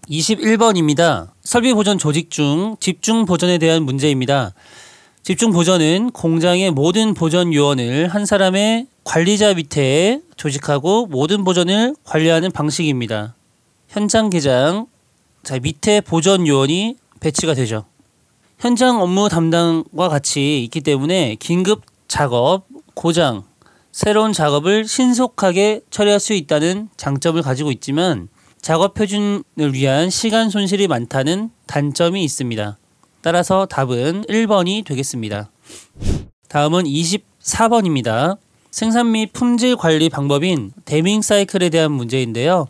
21번입니다. 설비 보전 조직 중 집중 보전에 대한 문제입니다. 집중 보전은 공장의 모든 보전 요원을 한 사람의 관리자 밑에 조직하고 모든 보전을 관리하는 방식입니다. 현장 계장, 밑에 보전 요원이 배치가 되죠. 현장 업무 담당과 같이 있기 때문에 긴급 작업, 고장, 새로운 작업을 신속하게 처리할 수 있다는 장점을 가지고 있지만 작업 표준을 위한 시간 손실이 많다는 단점이 있습니다. 따라서 답은 1번이 되겠습니다. 다음은 24번입니다. 생산 및 품질 관리 방법인 대밍 사이클에 대한 문제인데요.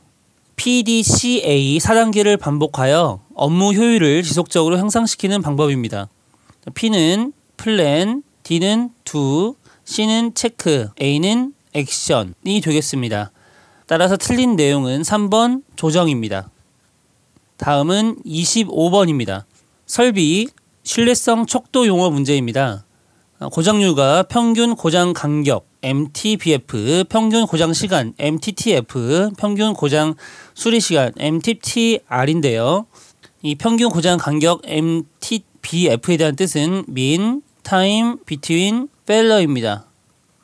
PDCA 4단계를 반복하여 업무 효율을 지속적으로 향상시키는 방법입니다. P는 플랜, D는 do, C는 체크, A는 액션이 되겠습니다. 따라서 틀린 내용은 3번 조정입니다. 다음은 25번입니다. 설비 신뢰성 척도 용어 문제입니다. 고장률과 평균 고장 간격 MTBF, 평균 고장 시간 MTTF, 평균 고장 수리 시간 MTTR인데요. 이 평균 고장 간격 MTBF에 대한 뜻은 mean time between failure입니다.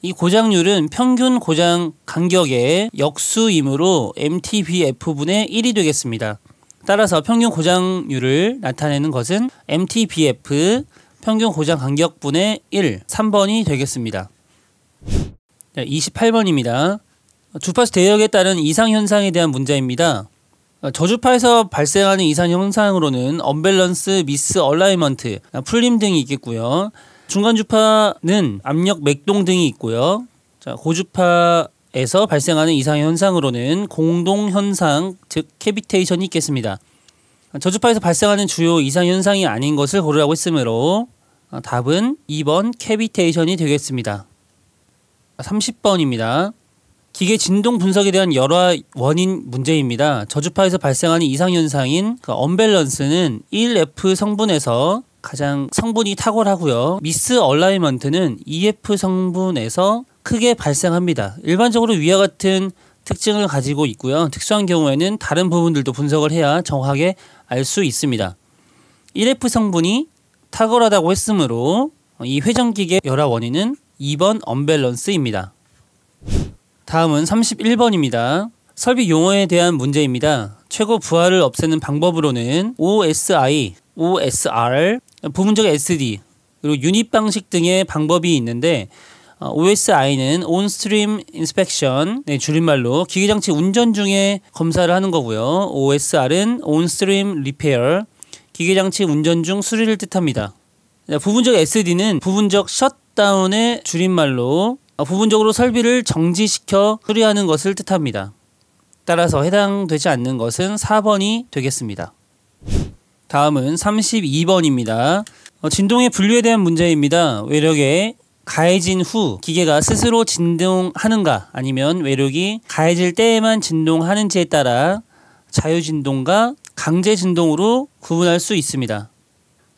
이 고장률은 평균 고장 간격의 역수이므로 MTBF분의 1이 되겠습니다. 따라서 평균 고장률을 나타내는 것은 MTBF 평균 고장 간격분의 1, 3번이 되겠습니다. 28번입니다. 주파수 대역에 따른 이상 현상에 대한 문제입니다. 저주파에서 발생하는 이상 현상으로는 언밸런스, 미스 얼라이먼트, 풀림 등이 있겠고요. 중간 주파는 압력 맥동 등이 있고요. 고주파에서 발생하는 이상 현상으로는 공동 현상, 즉 캐비테이션이 있겠습니다. 저주파에서 발생하는 주요 이상 현상이 아닌 것을 고르라고 했으므로 답은 2번 캐비테이션이 되겠습니다. 30번입니다. 기계 진동 분석에 대한 여러 원인 문제입니다. 저주파에서 발생하는 이상 현상인 언밸런스는 1F 성분에서 가장 성분이 탁월하고요. 미스 얼라이먼트는 2F 성분에서 크게 발생합니다. 일반적으로 위와 같은 특징을 가지고 있고요. 특수한 경우에는 다른 부분들도 분석을 해야 정확하게 알 수 있습니다. 1F 성분이 탁월하다고 했으므로 이 회전기계 열화 원인은 2번 언밸런스입니다. 다음은 31번입니다. 설비 용어에 대한 문제입니다. 최고 부하를 없애는 방법으로는 OSI, OSR, 부분적 SD, 그리고 유닛 방식 등의 방법이 있는데 OSI는 On-Stream Inspection, 줄임말로 기계장치 운전 중에 검사를 하는 거고요. OSR은 On-Stream Repair, 기계장치 운전 중 수리를 뜻합니다. 부분적 SD는 부분적 셧다운의 줄임말로 부분적으로 설비를 정지시켜 수리하는 것을 뜻합니다. 따라서 해당되지 않는 것은 4번이 되겠습니다. 다음은 32번입니다. 진동의 분류에 대한 문제입니다. 외력에 가해진 후 기계가 스스로 진동하는가 아니면 외력이 가해질 때에만 진동하는지에 따라 자유진동과 강제진동으로 구분할 수 있습니다.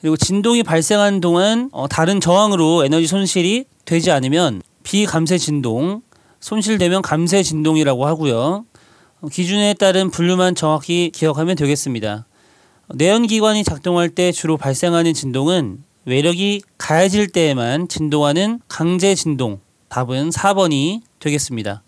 그리고 진동이 발생하는 동안 다른 저항으로 에너지 손실이 되지 않으면 비감쇄진동, 손실되면 감쇄진동이라고 하고요. 기준에 따른 분류만 정확히 기억하면 되겠습니다. 내연기관이 작동할 때 주로 발생하는 진동은 외력이 가해질 때에만 진동하는 강제진동, 답은 4번이 되겠습니다.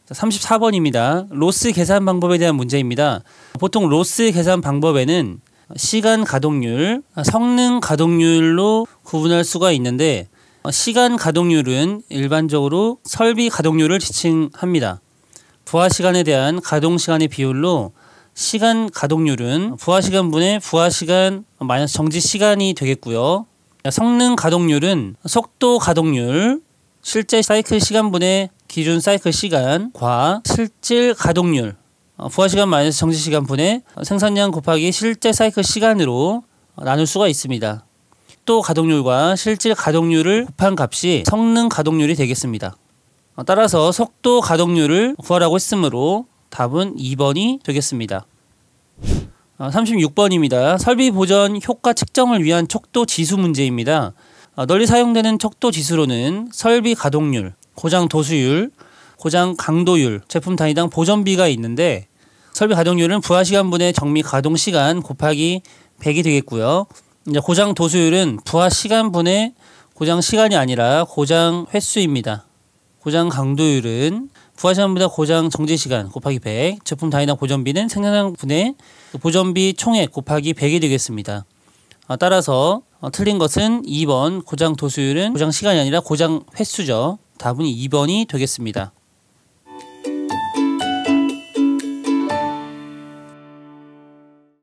34번입니다. 로스 계산 방법에 대한 문제입니다. 보통 로스 계산 방법에는 시간 가동률, 성능 가동률로 구분할 수가 있는데 시간 가동률은 일반적으로 설비 가동률을 지칭합니다. 부하 시간에 대한 가동 시간의 비율로 시간 가동률은 부하 시간분의 부하 시간 마이너스 정지 시간이 되겠고요. 성능 가동률은 속도 가동률, 실제 사이클 시간분의 기준 사이클 시간과 실질 가동률, 부하 시간 마이너스 정지 시간분의 생산량 곱하기 실제 사이클 시간으로 나눌 수가 있습니다. 속도 가동률과 실질 가동률을 곱한 값이 성능 가동률이 되겠습니다. 따라서 속도 가동률을 구하라고 했으므로 답은 2번이 되겠습니다. 36번입니다. 설비 보전 효과 측정을 위한 척도 지수 문제입니다. 널리 사용되는 척도 지수로는 설비 가동률, 고장 도수율, 고장 강도율, 제품 단위당 보전비가 있는데 설비 가동률은 부하 시간분의 정미 가동 시간 곱하기 100이 되겠고요. 이제 고장 도수율은 부하 시간분의 고장 시간이 아니라 고장 횟수입니다. 고장 강도율은 부하 시간보다 고장 정지 시간 곱하기 100, 제품 단위당 보전비는 생산량 분의 보전비 총액 곱하기 100이 되겠습니다. 따라서 틀린 것은 2번 고장 도수율은 고장 시간이 아니라 고장 횟수죠. 답은 2번이 되겠습니다.